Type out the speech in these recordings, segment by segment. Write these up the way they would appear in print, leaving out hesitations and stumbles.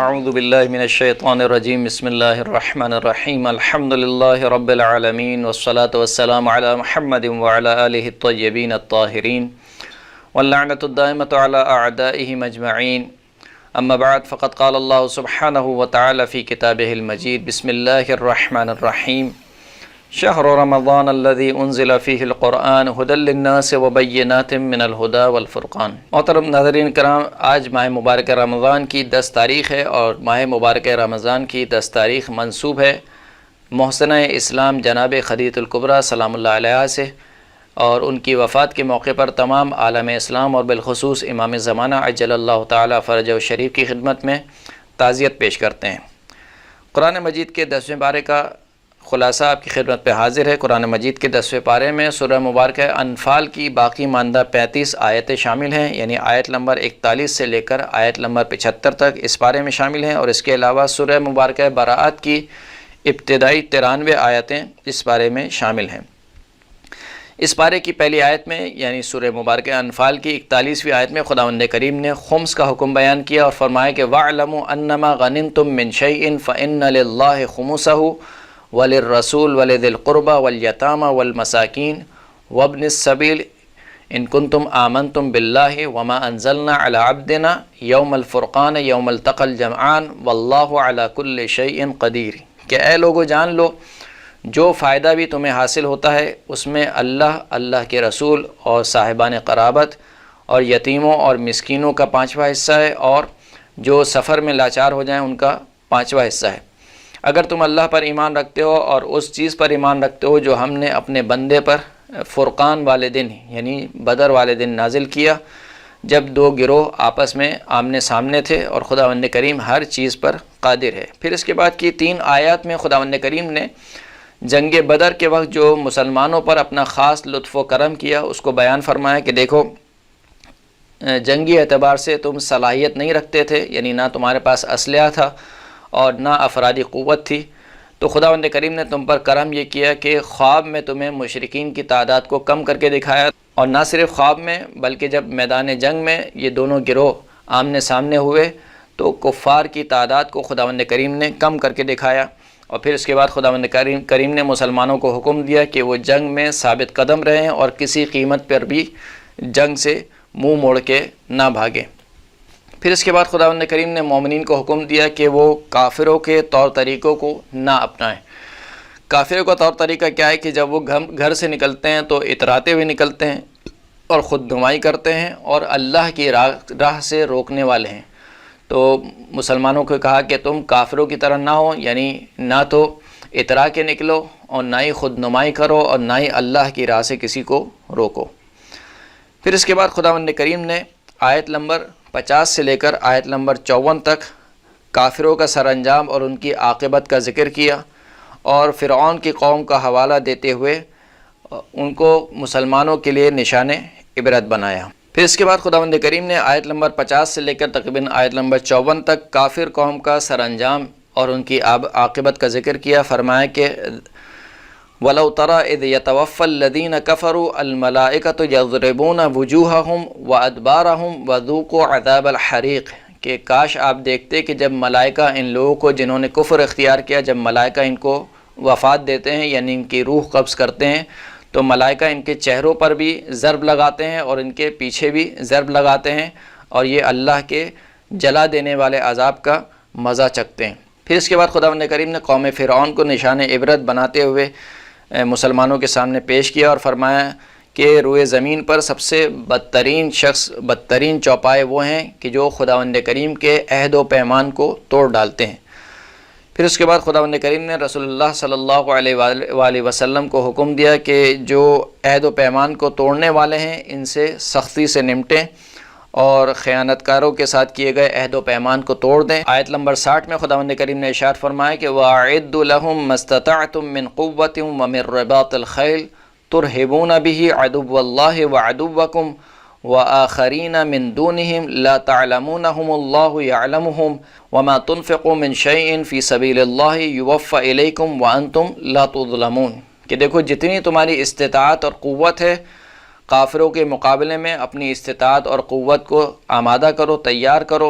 اعوذ باللہ من الشیطان الرجیم بسم اللہ الرحمن الرحیم الحمد للہ رب العالمین والصلاة والسلام علی محمد وعلی آلہ الطیبین الطاہرین واللعنۃ الدائمۃ علی اعدائہم اجمعین اما بعد فقد قال اللہ سبحانہ وتعالی فی کتابہ المجید بسم اللہ الرحمن الرحیم شہر رمضان الذي انزل فیہ القرآن ھدی للناس وبینات من الہدی والفرقان۔ محترم ناظرین کرام، آج ماہ مبارک رمضان کی 10 تاریخ ہے اور ماہ مبارک رمضان کی 10 تاریخ منسوب ہے محسنہ اسلام جناب خدیجہ الکبریٰ سلام اللہ علیہا سے، اور ان کی وفات کے موقع پر تمام عالم اسلام اور بالخصوص امام زمانہ عجل اللہ تعالی فرجہ شریف کی خدمت میں تعزیت پیش کرتے ہیں۔ قرآن مجید کے 10ویں پارے کا خلاصہ آپ کی خدمت پہ حاضر ہے۔ قرآن مجید کے 10ویں پارے میں سورہ مبارکہ انفال کی باقی ماندہ 35 آیتیں شامل ہیں، یعنی آیت نمبر 41 سے لے کر آیت نمبر 75 تک اس پارے میں شامل ہیں، اور اس کے علاوہ سورہ مبارکہ براءت کی ابتدائی 93 آیتیں اس پارے میں شامل ہیں۔ اس پارے کی پہلی آیت میں یعنی سورہ مبارکہ انفال کی 41ویں آیت میں خداوند کریم نے خمس کا حکم بیان کیا اور فرمایا کہ وَاعْلَمُوا أَنَّمَا غَنِمْتُم مِّن شَيْءٍ فَإِنَّ لِلَّهِ خُمُسَهُ وَلِلرَّسُولِ وَلِذِي الْقُرْبَى وَالْيَتَامَى وَالْمَسَاكِينِ وَابْنِ السَّبِيلِ إِن كُنتُمْ آمَنتُم بِاللَّهِ وَمَا أَنزَلْنَا عَلَى عَبْدِنَا يَوْمَ الْفُرْقَانِ يَوْمَ الْتَقَى الْجَمْعَانِ وَاللَّهُ عَلَى كُلِّ شَيْءٍ قَدِيرٌ کہ اے لوگو جان لو جو فائدہ بھی تمہیں حاصل ہوتا ہے اس میں اللہ کے رسول اور صاحبان قرابت اور یتیموں اور مسکینوں کا 5واں حصہ ہے، اور جو سفر میں لاچار ہو جائیں ان کا 5واں حصہ ہے۔ اگر تم اللہ پر ایمان رکھتے ہو اور اس چیز پر ایمان رکھتے ہو جو ہم نے اپنے بندے پر فرقان والے دن یعنی بدر والے دن نازل کیا، جب 2 گروہ آپس میں آمنے سامنے تھے، اور خداوند کریم ہر چیز پر قادر ہے۔ پھر اس کے بعد کی 3 آیات میں خداوند کریم نے جنگ بدر کے وقت جو مسلمانوں پر اپنا خاص لطف و کرم کیا اس کو بیان فرمایا کہ دیکھو جنگی اعتبار سے تم صلاحیت نہیں رکھتے تھے، یعنی نہ تمہارے پاس اسلحہ تھا اور نہ افرادی قوت تھی، تو خداوند کریم نے تم پر کرم یہ کیا کہ خواب میں تمہیں مشرکین کی تعداد کو کم کر کے دکھایا، اور نہ صرف خواب میں بلکہ جب میدان جنگ میں یہ دونوں گروہ آمنے سامنے ہوئے تو کفار کی تعداد کو خداوند کریم نے کم کر کے دکھایا۔ اور پھر اس کے بعد خداوند کریم نے مسلمانوں کو حکم دیا کہ وہ جنگ میں ثابت قدم رہیں اور کسی قیمت پر بھی جنگ سے منہ موڑ کے نہ بھاگیں۔ پھر اس کے بعد خداوند کریم نے مومنین کو حکم دیا کہ وہ کافروں کے طور طریقوں کو نہ اپنائیں۔ کافروں کا طور طریقہ کیا ہے کہ جب وہ گھر سے نکلتے ہیں تو اتراتے ہوئے نکلتے ہیں اور خود نمائی کرتے ہیں اور اللہ کی راہ سے روکنے والے ہیں۔ تو مسلمانوں کو کہا کہ تم کافروں کی طرح نہ ہو، یعنی نہ تو اترا کے نکلو اور نہ ہی خود نمائی کرو اور نہ ہی اللہ کی راہ سے کسی کو روکو۔ پھر اس کے بعد خداوند کریم نے آیت نمبر 50 سے لے کر آیت نمبر 54 تک کافروں کا سر انجام اور ان کی عاقبت کا ذکر کیا، اور فرعون کی قوم کا حوالہ دیتے ہوئے ان کو مسلمانوں کے لیے نشان عبرت بنایا۔ پھر اس کے بعد خداوند کریم نے آیت نمبر 50 سے لے کر تقریباً آیت نمبر 54 تک کافر قوم کا سر انجام اور ان کی عاقبت کا ذکر کیا، فرمایا کہ وَلَوْ تَرَى إِذْ يَتَوَفَّى الَّذِينَ كَفَرُوا الْمَلَائِكَةُ يَضْرِبُونَ وُجُوهَهُمْ وَأَدْبَارَهُمْ وَذُوقُوا عَذَابَ الْحَرِيقِ کہ کاش آپ دیکھتے کہ جب ملائکہ ان لوگوں کو جنہوں نے کفر اختیار کیا، جب ملائکہ ان کو وفات دیتے ہیں یعنی ان کی روح قبض کرتے ہیں، تو ملائکہ ان کے چہروں پر بھی ضرب لگاتے ہیں اور ان کے پیچھے بھی ضرب لگاتے ہیں، اور یہ اللہ کے جلا دینے والے عذاب کا مزہ چکھتے ہیں۔ پھر اس کے بعد خداوند کریم نے قوم فرعون کو نشان عبرت بناتے ہوئے مسلمانوں کے سامنے پیش کیا اور فرمایا کہ روئے زمین پر سب سے بدترین شخص، بدترین چوپائے وہ ہیں کہ جو خداوند کریم کے عہد و پیمان کو توڑ ڈالتے ہیں۔ پھر اس کے بعد خداوند کریم نے رسول اللہ صلی اللہ علیہ وآلہ وسلم کو حکم دیا کہ جو عہد و پیمان کو توڑنے والے ہیں ان سے سختی سے نمٹیں اور خیانت کاروں کے ساتھ کیے گئے عہد و پیمان کو توڑ دیں۔ آیت نمبر 60 میں خداوند کریم نے ارشاد فرمایا کہ وَأَعِدُّوا لَهُم مَّا اسْتَطَعْتُم مِّن قُوَّةٍ وَمِن رِّبَاطِ الْخَيْلِ تُرْهِبُونَ بِهِ عَدُوَّ اللَّهِ وَعَدُوَّكُمْ وَآخَرِينَ مِن دُونِهِمْ لَا تَعْلَمُونَهُمُ اللَّهُ يَعْلَمُهُمْ وَمَا تُنْفِقُوا مِن شَيْءٍ فِي سَبِيلِ اللَّهِ يُوَفَّ إِلَيْكُمْ وَأَنْتُمْ لَا تُظْلَمُونَ کہ دیکھو جتنی تمہاری استطاعت اور قوت ہے کافروں کے مقابلے میں اپنی استطاعت اور قوت کو آمادہ کرو، تیار کرو،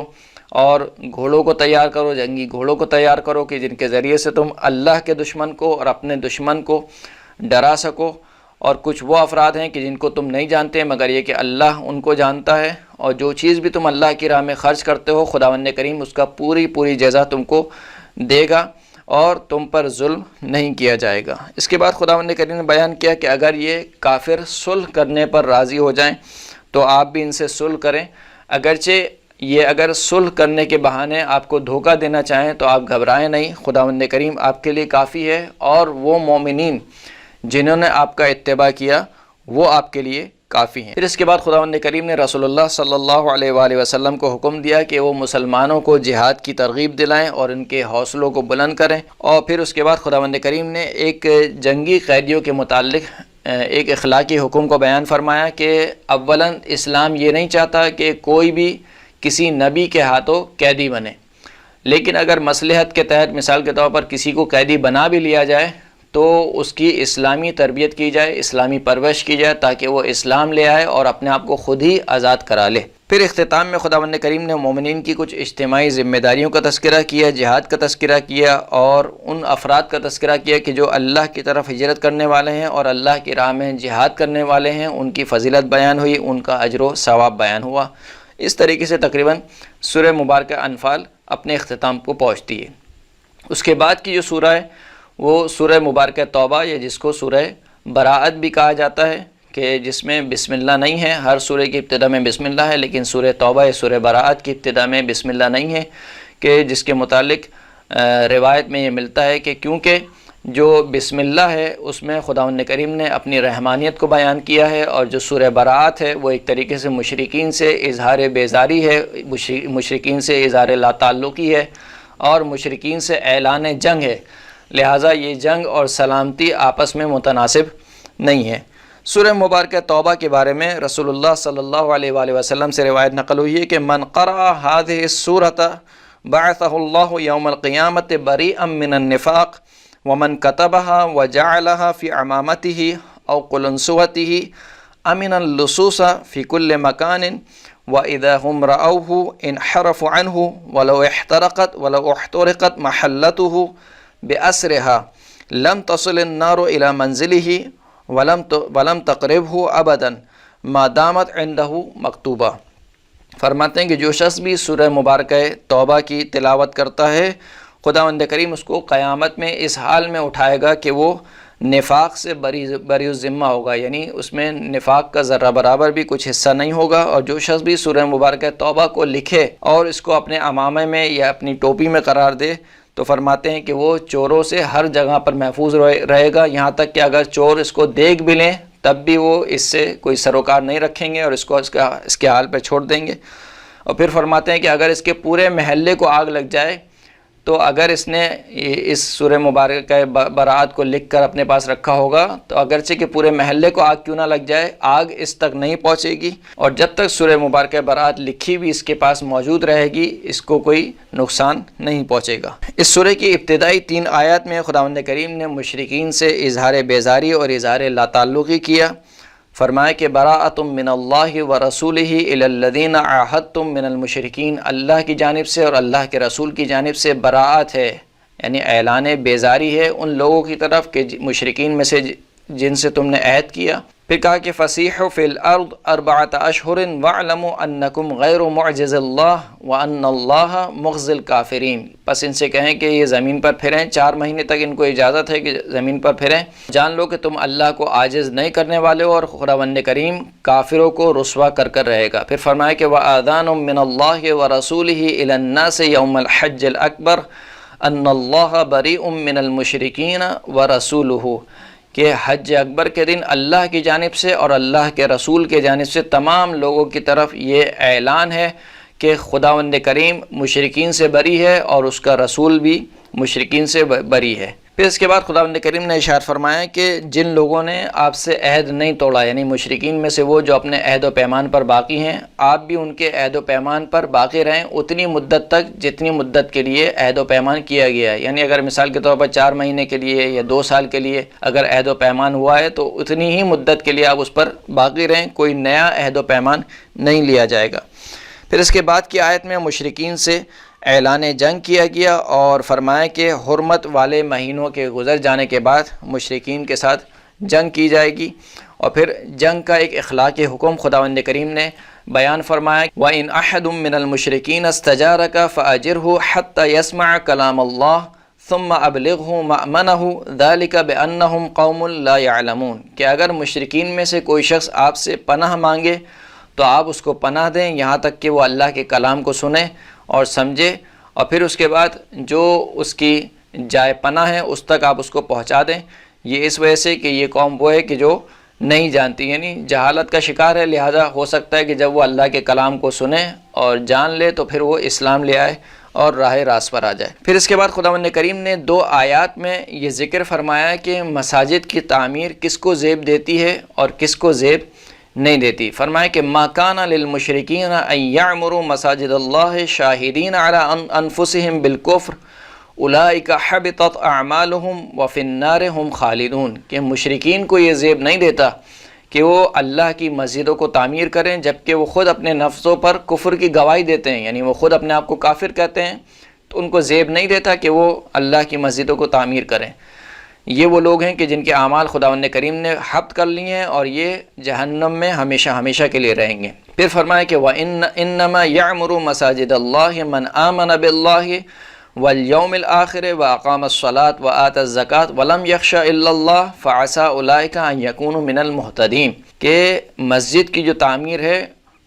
اور گھوڑوں کو تیار کرو، جنگی گھوڑوں کو تیار کرو کہ جن کے ذریعے سے تم اللہ کے دشمن کو اور اپنے دشمن کو ڈرا سکو۔ اور کچھ وہ افراد ہیں کہ جن کو تم نہیں جانتے مگر یہ کہ اللہ ان کو جانتا ہے، اور جو چیز بھی تم اللہ کی راہ میں خرچ کرتے ہو خداوند کریم اس کا پوری جزا تم کو دے گا اور تم پر ظلم نہیں کیا جائے گا۔ اس کے بعد خداوند کریم نے بیان کیا کہ اگر یہ کافر صلح کرنے پر راضی ہو جائیں تو آپ بھی ان سے صلح کریں، اگرچہ یہ اگر صلح کرنے کے بہانے آپ کو دھوکہ دینا چاہیں تو آپ گھبرائیں نہیں، خداوند کریم آپ کے لیے کافی ہے، اور وہ مومنین جنہوں نے آپ کا اتباع کیا وہ آپ کے لیے کافی ہیں۔ پھر اس کے بعد خداوند کریم نے رسول اللہ صلی اللہ علیہ وآلہ وسلم کو حکم دیا کہ وہ مسلمانوں کو جہاد کی ترغیب دلائیں اور ان کے حوصلوں کو بلند کریں، اور پھر اس کے بعد خداوند کریم نے ایک جنگی قیدیوں کے متعلق ایک اخلاقی حکم کو بیان فرمایا کہ اولاً اسلام یہ نہیں چاہتا کہ کوئی بھی کسی نبی کے ہاتھوں قیدی بنے، لیکن اگر مصلحت کے تحت مثال کے طور پر کسی کو قیدی بنا بھی لیا جائے تو اس کی اسلامی تربیت کی جائے، اسلامی پرورش کی جائے تاکہ وہ اسلام لے آئے اور اپنے آپ کو خود ہی آزاد کرا لے۔ پھر اختتام میں خداوند کریم نے مومنین کی کچھ اجتماعی ذمہ داریوں کا تذکرہ کیا، جہاد کا تذکرہ کیا، اور ان افراد کا تذکرہ کیا کہ جو اللہ کی طرف ہجرت کرنے والے ہیں اور اللہ کی راہ میں جہاد کرنے والے ہیں، ان کی فضیلت بیان ہوئی، ان کا اجر و ثواب بیان ہوا۔ اس طریقے سے تقریباً سورہ مبارکہ انفال اپنے اختتام کو پہنچتی ہے۔ اس کے بعد کی جو سورہ ہے وہ سورہ مبارکہ توبہ، یا جس کو سورہ براءت بھی کہا جاتا ہے، کہ جس میں بسم اللہ نہیں ہے۔ ہر سورہ کی ابتدا میں بسم اللہ ہے، لیکن سورہ توبہ یا سورہ براءت کی ابتدا میں بسم اللہ نہیں ہے، کہ جس کے متعلق روایت میں یہ ملتا ہے کہ کیونکہ جو بسم اللہ ہے اس میں خداوند کریم نے اپنی رحمانیت کو بیان کیا ہے، اور جو سورہ براءت ہے وہ ایک طریقے سے مشرکین سے اظہار بیزاری ہے، مشرکین سے اظہار لا تعلقی ہے، اور مشرکین سے اعلان جنگ ہے، لہٰذا یہ جنگ اور سلامتی آپس میں متناسب نہیں ہے۔ سورہ مبارکہ توبہ کے بارے میں رسول اللہ صلی اللہ علیہ وآلہ وسلم سے روایت نقل ہوئی ہے کہ من قرأ هذه السورة بعثه الله يوم القيامة بريئا من النفاق ومن كتبها وجعلها في عمامته أو قلنسوته أمن اللصوص في كل مكان وإذا هم رأوه انحرفوا عنه ولو احترقت محلته بأسرها لم تصل النار إلى منزله ولم تقربه أبدا ما دامت عنده مکتوبہ۔ فرماتے ہیں کہ جو شخص بھی سورہ مبارکہ توبہ کی تلاوت کرتا ہے خداوند کریم اس کو قیامت میں اس حال میں اٹھائے گا کہ وہ نفاق سے بری الذمہ ہوگا، یعنی اس میں نفاق کا ذرہ برابر بھی کچھ حصہ نہیں ہوگا۔ اور جو شخص بھی سورہ مبارکہ توبہ کو لکھے اور اس کو اپنے عمامے میں یا اپنی ٹوپی میں قرار دے تو فرماتے ہیں کہ وہ چوروں سے ہر جگہ پر محفوظ رہے گا، یہاں تک کہ اگر چور اس کو دیکھ بھی لیں تب بھی وہ اس سے کوئی سروکار نہیں رکھیں گے اور اس کے حال پہ چھوڑ دیں گے۔ اور پھر فرماتے ہیں کہ اگر اس کے پورے محلے کو آگ لگ جائے تو اگر اس نے اس سورہ مبارکہ براءت کو لکھ کر اپنے پاس رکھا ہوگا تو اگرچہ کہ پورے محلے کو آگ کیوں نہ لگ جائے، آگ اس تک نہیں پہنچے گی، اور جب تک سورہ مبارکہ براءت لکھی بھی اس کے پاس موجود رہے گی اس کو کوئی نقصان نہیں پہنچے گا۔ اس سورہ کی ابتدائی 3 آیات میں خداوند کریم نے مشرکین سے اظہار بیزاری اور اظہار لا تعلقی کیا۔ فرمایا کہ براءۃ من اللہ ورسولہ الی الذین عاہدتم من المشرکین، اللہ کی جانب سے اور اللہ کے رسول کی جانب سے براءت ہے، یعنی اعلان بیزاری ہے ان لوگوں کی طرف کہ مشرکین میں سے جن سے تم نے عہد کیا۔ پھر کہا کہ فسیحوا فی الارض 4 اشہر واعلموا انکم غیر معجز اللہ وان اللہ مخزی الکافرین، پس ان سے کہیں کہ یہ زمین پر پھریں، 4 مہینے تک ان کو اجازت ہے کہ زمین پر پھریں، جان لو کہ تم اللہ کو عاجز نہیں کرنے والے ہو اور خداوند کریم کافروں کو رسوا کر رہے گا۔ پھر فرمایا کہ وآذان من اللہ ورسولہ الی الناس یوم الحج الاکبر ان اللہ بریء من المشرکین ورسولہ، کہ حج اکبر کے دن اللہ کی جانب سے اور اللہ کے رسول کے جانب سے تمام لوگوں کی طرف یہ اعلان ہے کہ خداوند کریم مشرکین سے بری ہے اور اس کا رسول بھی مشرکین سے بری ہے۔ پھر اس کے بعد خداوند کریم نے ارشاد فرمایا کہ جن لوگوں نے آپ سے عہد نہیں توڑا، یعنی مشرکین میں سے وہ جو اپنے عہد و پیمان پر باقی ہیں، آپ بھی ان کے عہد و پیمان پر باقی رہیں اتنی مدت تک جتنی مدت کے لیے عہد و پیمان کیا گیا ہے، یعنی اگر مثال کے طور پر 4 مہینے کے لیے یا 2 سال کے لیے اگر عہد و پیمان ہوا ہے تو اتنی ہی مدت کے لیے آپ اس پر باقی رہیں، کوئی نیا عہد و پیمان نہیں لیا جائے گا۔ پھر اس کے بعد کی آیت میں مشرکین سے اعلان جنگ کیا گیا اور فرمایا کہ حرمت والے مہینوں کے گزر جانے کے بعد مشرکین کے ساتھ جنگ کی جائے گی، اور پھر جنگ کا ایک اخلاقی حکم خداوند کریم نے بیان فرمایا، وَإِنْ أَحَدٌ مِّنَ الْمُشْرِكِينَ اسْتَجَارَكَ فَأَجِرْهُ حَتَّى يَسْمَعَ كَلَامَ اللَّهِ ثُمَّ أَبْلِغْهُ مَأْمَنَهُ ذَلِكَ بِأَنَّهُمْ قَوْمٌ لَا يَعْلَمُونَ کہ اگر مشرکین میں سے کوئی شخص آپ سے پناہ مانگے تو آپ اس کو پناہ دیں یہاں تک کہ وہ اللہ کے کلام کو سنے اور سمجھے، اور پھر اس کے بعد جو اس کی جائے پناہ ہے اس تک آپ اس کو پہنچا دیں۔ یہ اس وجہ سے کہ یہ قوم وہ ہے کہ جو نہیں جانتی، یعنی جہالت کا شکار ہے، لہذا ہو سکتا ہے کہ جب وہ اللہ کے کلام کو سنے اور جان لے تو پھر وہ اسلام لے آئے اور راہ راست پر آ جائے۔ پھر اس کے بعد خداوند کریم نے 2 آیات میں یہ ذکر فرمایا کہ مساجد کی تعمیر کس کو زیب دیتی ہے اور کس کو زیب نہیں دیتی۔ فرمایا کہ ما کان للمشرکین ان یعمروا مساجد اللہ شاہدین علی انفسہم بالکفر اولئک حبطت اعمالہم وفی النار ہم خالدون کہ مشرکین کو یہ زیب نہیں دیتا کہ وہ اللہ کی مسجدوں کو تعمیر کریں جبکہ وہ خود اپنے نفسوں پر کفر کی گواہی دیتے ہیں، یعنی وہ خود اپنے آپ کو کافر کہتے ہیں، تو ان کو زیب نہیں دیتا کہ وہ اللہ کی مسجدوں کو تعمیر کریں۔ یہ وہ لوگ ہیں کہ جن کے اعمال خداوند کریم نے حبط کر لیے ہیں اور یہ جہنم میں ہمیشہ ہمیشہ کے لیے رہیں گے۔ پھر فرمایا کہ وَإِنَّمَا يَعْمُرُ مَسَاجِدَ اللَّهِ مَنْ آمَنَ بِاللَّهِ وَالْيَوْمِ الْآخِرِ وَأَقَامَ الصَّلَاةَ وَآتَى الزَّكَاةَ وَلَمْ يَخْشَ إِلَّا اللَّهَ فَعَسَىٰ أُولَٰئِكَ أَن يَكُونُوا مِنَ الْمُهْتَدِينَ کہ مسجد کی جو تعمیر ہے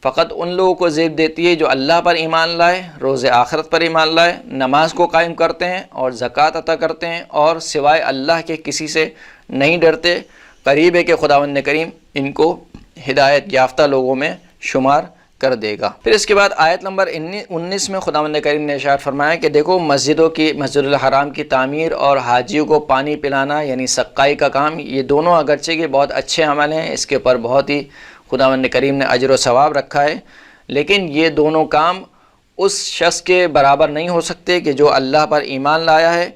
فقط ان لوگوں کو زیب دیتی ہے جو اللہ پر ایمان لائے، روز آخرت پر ایمان لائے، نماز کو قائم کرتے ہیں اور زکوٰۃ عطا کرتے ہیں اور سوائے اللہ کے کسی سے نہیں ڈرتے۔ قریب ہے کہ خداوند کریم ان کو ہدایت یافتہ لوگوں میں شمار کر دے گا۔ پھر اس کے بعد آیت نمبر 19 میں خداوند کریم نے ارشاد فرمایا کہ دیکھو مسجد الحرام کی تعمیر اور حاجیوں کو پانی پلانا یعنی سقائی کا کام، یہ دونوں اگرچہ کہ بہت اچھے عمل ہیں، اس کے اوپر بہت ہی خداوند کریم نے اجر و ثواب رکھا ہے، لیکن یہ دونوں کام اس شخص کے برابر نہیں ہو سکتے کہ جو اللہ پر ایمان لایا ہے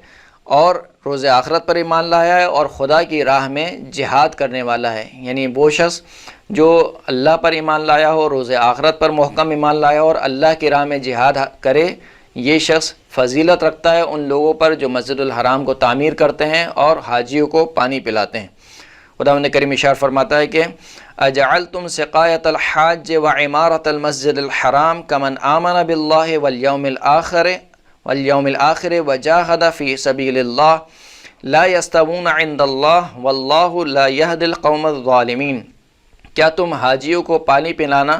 اور روز آخرت پر ایمان لایا ہے اور خدا کی راہ میں جہاد کرنے والا ہے۔ یعنی وہ شخص جو اللہ پر ایمان لایا ہو، روز آخرت پر محکم ایمان لایا ہو اور اللہ کی راہ میں جہاد کرے، یہ شخص فضیلت رکھتا ہے ان لوگوں پر جو مسجد الحرام کو تعمیر کرتے ہیں اور حاجیوں کو پانی پلاتے ہیں۔ خداوند کریم ارشاد فرماتا ہے کہ اجعلتم سقایۃ الحاج وعمارۃ المسجد الحرام کمن آمن باللہ والیوم الآخر وجاہد فی سبیل اللہ لا یستوون عند اللہ واللہ لا یہدی القوم الظالمین کیا تم حاجیوں کو پانی پلانا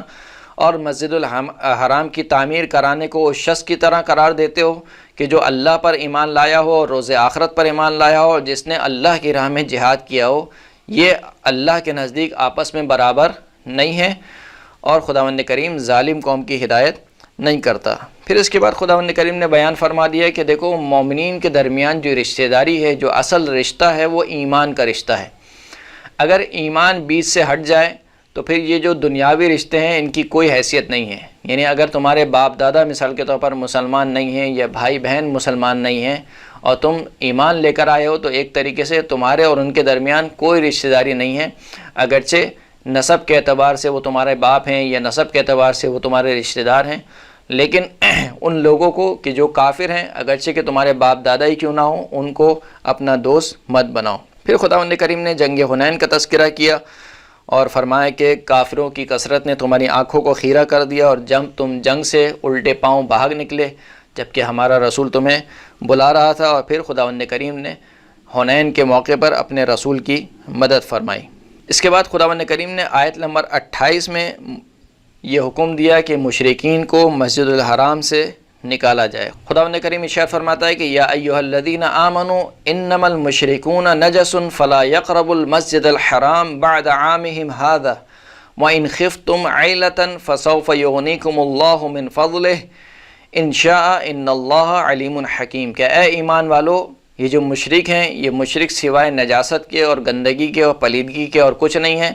اور مسجد الحرام کی تعمیر کرانے کو اس شخص کی طرح قرار دیتے ہو کہ جو اللہ پر ایمان لایا ہو اور روز آخرت پر ایمان لایا ہو اور جس نے اللہ کی راہ میں جہاد کیا ہو؟ یہ اللہ کے نزدیک آپس میں برابر نہیں ہے اور خداوند کریم ظالم قوم کی ہدایت نہیں کرتا۔ پھر اس کے بعد خداوند کریم نے بیان فرما دیا کہ دیکھو مومنین کے درمیان جو رشتہ داری ہے، جو اصل رشتہ ہے وہ ایمان کا رشتہ ہے۔ اگر ایمان بیچ سے ہٹ جائے تو پھر یہ جو دنیاوی رشتے ہیں ان کی کوئی حیثیت نہیں ہے۔ یعنی اگر تمہارے باپ دادا مثال کے طور پر مسلمان نہیں ہیں یا بھائی بہن مسلمان نہیں ہیں اور تم ایمان لے کر آئے ہو تو ایک طریقے سے تمہارے اور ان کے درمیان کوئی رشتہ داری نہیں ہے، اگرچہ نسب کے اعتبار سے وہ تمہارے باپ ہیں یا نسب کے اعتبار سے وہ تمہارے رشتہ دار ہیں، لیکن ان لوگوں کو کہ جو کافر ہیں اگرچہ کہ تمہارے باپ دادا ہی کیوں نہ ہوں ان کو اپنا دوست مت بناؤ۔ پھر خداوند کریم نے جنگ حنین کا تذکرہ کیا اور فرمایا کہ کافروں کی کثرت نے تمہاری آنکھوں کو خیرہ کر دیا اور تم جنگ سے الٹے پاؤں بھاگ نکلے جبکہ ہمارا رسول تمہیں بلا رہا تھا، اور پھر خداوند کریم نے حنین کے موقع پر اپنے رسول کی مدد فرمائی۔ اس کے بعد خداوند کریم نے آیت نمبر 28 میں یہ حکم دیا کہ مشرکین کو مسجد الحرام سے نکالا جائے۔ خداوند کریم ارشاد فرماتا ہے کہ یا ایھا الذین آمنوا انما المشرکون نجس فلا یقربوا المسجد الحرام بعد عامهم هذا وان خفتم عیلۃ فسوف یغنیکم اللہ من فضلہ ان شاء ان اللہ علیم حکیم کہ اے ایمان والو، یہ جو مشرک ہیں یہ مشرک سوائے نجاست کے اور گندگی کے اور پلیدگی کے اور کچھ نہیں ہیں،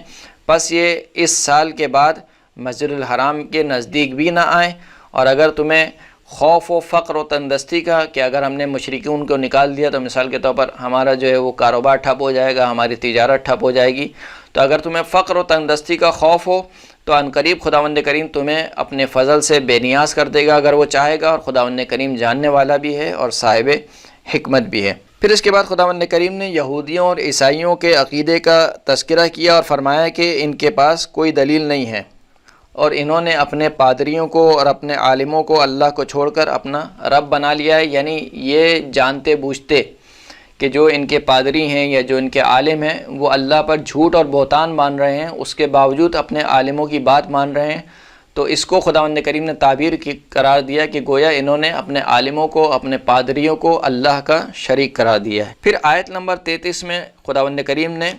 بس یہ اس سال کے بعد مسجد الحرام کے نزدیک بھی نہ آئیں، اور اگر تمہیں خوف و فقر و تندرستی کا کہ اگر ہم نے مشرکین کو نکال دیا تو مثال کے طور پر ہمارا جو ہے وہ کاروبار ٹھپ ہو جائے گا، ہماری تجارت ٹھپ ہو جائے گی، تو اگر تمہیں فقر و تندرستی کا خوف ہو تو عنقریب خداوند کریم تمہیں اپنے فضل سے بے نیاز کر دے گا اگر وہ چاہے گا، اور خداوند کریم جاننے والا بھی ہے اور صاحب حکمت بھی ہے۔ پھر اس کے بعد خداوند کریم نے یہودیوں اور عیسائیوں کے عقیدے کا تذکرہ کیا اور فرمایا کہ ان کے پاس کوئی دلیل نہیں ہے، اور انہوں نے اپنے پادریوں کو اور اپنے عالموں کو اللہ کو چھوڑ کر اپنا رب بنا لیا ہے، یعنی یہ جانتے بوجھتے کہ جو ان کے پادری ہیں یا جو ان کے عالم ہیں وہ اللہ پر جھوٹ اور بہتان مان رہے ہیں، اس کے باوجود اپنے عالموں کی بات مان رہے ہیں، تو اس کو خداوند کریم نے تعبیر کی قرار دیا کہ گویا انہوں نے اپنے عالموں کو، اپنے پادریوں کو اللہ کا شریک قرار دیا ہے۔ پھر آیت نمبر 33 میں خداوند کریم نے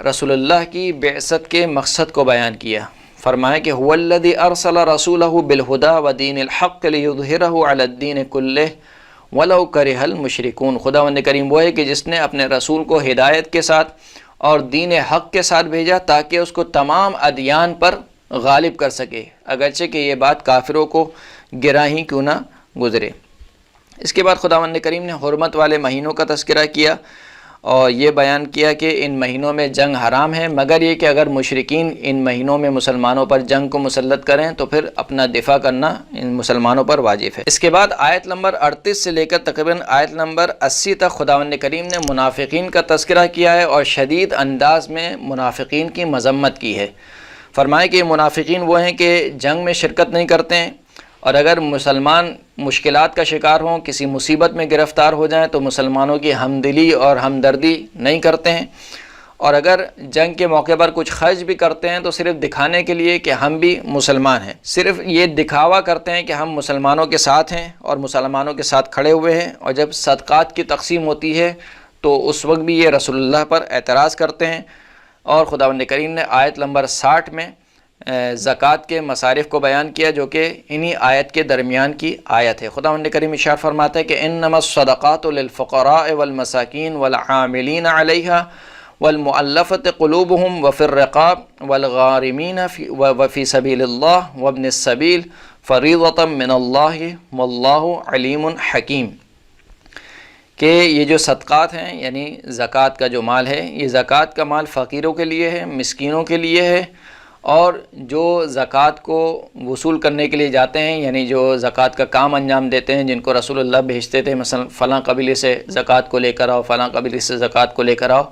رسول اللہ کی بعثت کے مقصد کو بیان کیا، فرمایا کہ هو الذی ارسل رسولہ بالہدی ودین الحق لیظہرہ علی الدین کلہ ولو کرہ المشرکون۔ خداوند کریم وہ ہے کہ جس نے اپنے رسول کو ہدایت کے ساتھ اور دین حق کے ساتھ بھیجا تاکہ اس کو تمام ادیان پر غالب کر سکے، اگرچہ کہ یہ بات کافروں کو گراں ہی کیوں نہ گزرے۔ اس کے بعد خداوند کریم نے حرمت والے مہینوں کا تذکرہ کیا اور یہ بیان کیا کہ ان مہینوں میں جنگ حرام ہے، مگر یہ کہ اگر مشرکین ان مہینوں میں مسلمانوں پر جنگ کو مسلط کریں تو پھر اپنا دفاع کرنا ان مسلمانوں پر واجب ہے۔ اس کے بعد آیت نمبر 38 سے لے کر تقریباً آیت نمبر 80 تک خداوند کریم نے منافقین کا تذکرہ کیا ہے اور شدید انداز میں منافقین کی مذمت کی ہے۔ فرمائے کہ منافقین وہ ہیں کہ جنگ میں شرکت نہیں کرتے ہیں، اور اگر مسلمان مشکلات کا شکار ہوں، کسی مصیبت میں گرفتار ہو جائیں تو مسلمانوں کی ہمدلی اور ہمدردی نہیں کرتے ہیں، اور اگر جنگ کے موقع پر کچھ خرچ بھی کرتے ہیں تو صرف دکھانے کے لیے کہ ہم بھی مسلمان ہیں، صرف یہ دکھاوا کرتے ہیں کہ ہم مسلمانوں کے ساتھ ہیں اور مسلمانوں کے ساتھ کھڑے ہوئے ہیں، اور جب صدقات کی تقسیم ہوتی ہے تو اس وقت بھی یہ رسول اللہ پر اعتراض کرتے ہیں۔ اور خداوند کریم نے آیت نمبر 60 میں زکوٰۃ کے مصارف کو بیان کیا جو کہ انہی آیت کے درمیان کی آیت ہے۔ خداوند کریم ارشاد فرماتا ہے کہ انما الصدقات للفقراء والمساکین والعاملین علیہا والمؤلفۃ قلوبہم وفی الرقاب والغارمین وفی سبیل اللہ وابن السبیل فریضۃ من اللہ واللہ علیم حکیم، کہ یہ جو صدقات ہیں یعنی زکوٰۃ کا جو مال ہے، یہ زکوٰۃ کا مال فقیروں کے لیے ہے، مسکینوں کے لیے ہے، اور جو زکوٰۃ کو وصول کرنے کے لیے جاتے ہیں یعنی جو زکوٰۃ کا کام انجام دیتے ہیں، جن کو رسول اللہ بھیجتے تھے مثلا فلاں قبیلے سے زکوٰۃ کو لے کر آؤ، فلاں قبیلے سے زکوٰۃ کو لے کر آؤ،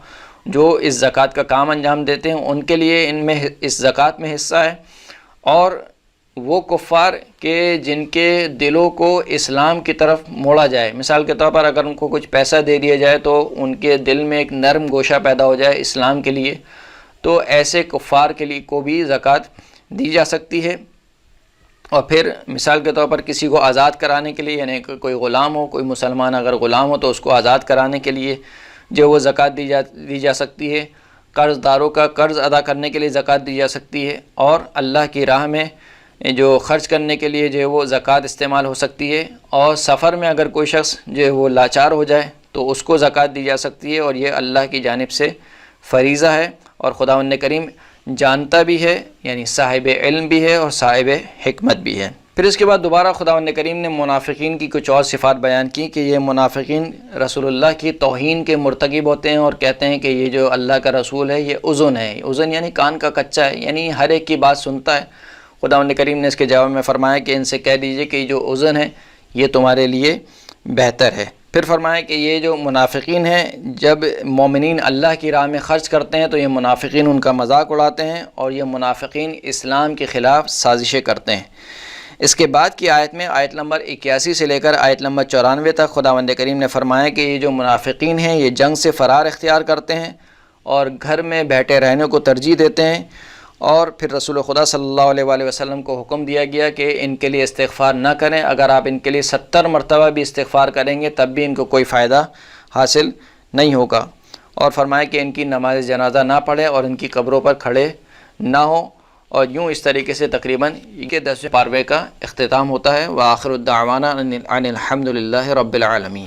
جو اس زکوٰۃ کا کام انجام دیتے ہیں ان کے لیے ان میں اس زکوٰۃ میں حصہ ہے۔ اور وہ کفار کہ جن کے دلوں کو اسلام کی طرف موڑا جائے، مثال کے طور پر اگر ان کو کچھ پیسہ دے دیا جائے تو ان کے دل میں ایک نرم گوشہ پیدا ہو جائے اسلام کے لیے، تو ایسے کفار کے لیے کو بھی زکوٰۃ دی جا سکتی ہے۔ اور پھر مثال کے طور پر کسی کو آزاد کرانے کے لیے، یعنی کوئی غلام ہو، کوئی مسلمان اگر غلام ہو تو اس کو آزاد کرانے کے لیے جو وہ زکوٰۃ دی جا سکتی ہے۔ قرض داروں کا قرض ادا کرنے کے لیے زکوٰۃ دی جا سکتی ہے، اور اللہ کی راہ میں جو خرچ کرنے کے لیے جو ہے وہ زکوٰۃ استعمال ہو سکتی ہے، اور سفر میں اگر کوئی شخص جو ہے وہ لاچار ہو جائے تو اس کو زکوٰۃ دی جا سکتی ہے، اور یہ اللہ کی جانب سے فریضہ ہے، اور خداوند کریم جانتا بھی ہے، یعنی صاحب علم بھی ہے اور صاحب حکمت بھی ہے۔ پھر اس کے بعد دوبارہ خداوند کریم نے منافقین کی کچھ اور صفات بیان کی کہ یہ منافقین رسول اللہ کی توہین کے مرتکب ہوتے ہیں اور کہتے ہیں کہ یہ جو اللہ کا رسول ہے یہ اذن ہے، اذن یعنی کان کا کچا ہے، یعنی ہر ایک کی بات سنتا ہے۔ خداوند کریم نے اس کے جواب میں فرمایا کہ ان سے کہہ دیجئے کہ جو اذن ہے یہ تمہارے لیے بہتر ہے۔ پھر فرمایا کہ یہ جو منافقین ہیں جب مومنین اللہ کی راہ میں خرچ کرتے ہیں تو یہ منافقین ان کا مذاق اڑاتے ہیں، اور یہ منافقین اسلام کے خلاف سازشیں کرتے ہیں۔ اس کے بعد کی آیت میں آیت نمبر 81 سے لے کر آیت نمبر 94 تک خداوند کریم نے فرمایا کہ یہ جو منافقین ہیں یہ جنگ سے فرار اختیار کرتے ہیں اور گھر میں بیٹھے رہنے کو ترجیح دیتے ہیں، اور پھر رسول خدا صلی اللہ علیہ وآلہ وسلم کو حکم دیا گیا کہ ان کے لیے استغفار نہ کریں، اگر آپ ان کے لیے 70 مرتبہ بھی استغفار کریں گے تب بھی ان کو کوئی فائدہ حاصل نہیں ہوگا، اور فرمایا کہ ان کی نماز جنازہ نہ پڑھے اور ان کی قبروں پر کھڑے نہ ہو، اور یوں اس طریقے سے تقریباً یہ 10 پاروے کا اختتام ہوتا ہے۔ وآخر الدعوانا ان الحمد للہ رب العالمین۔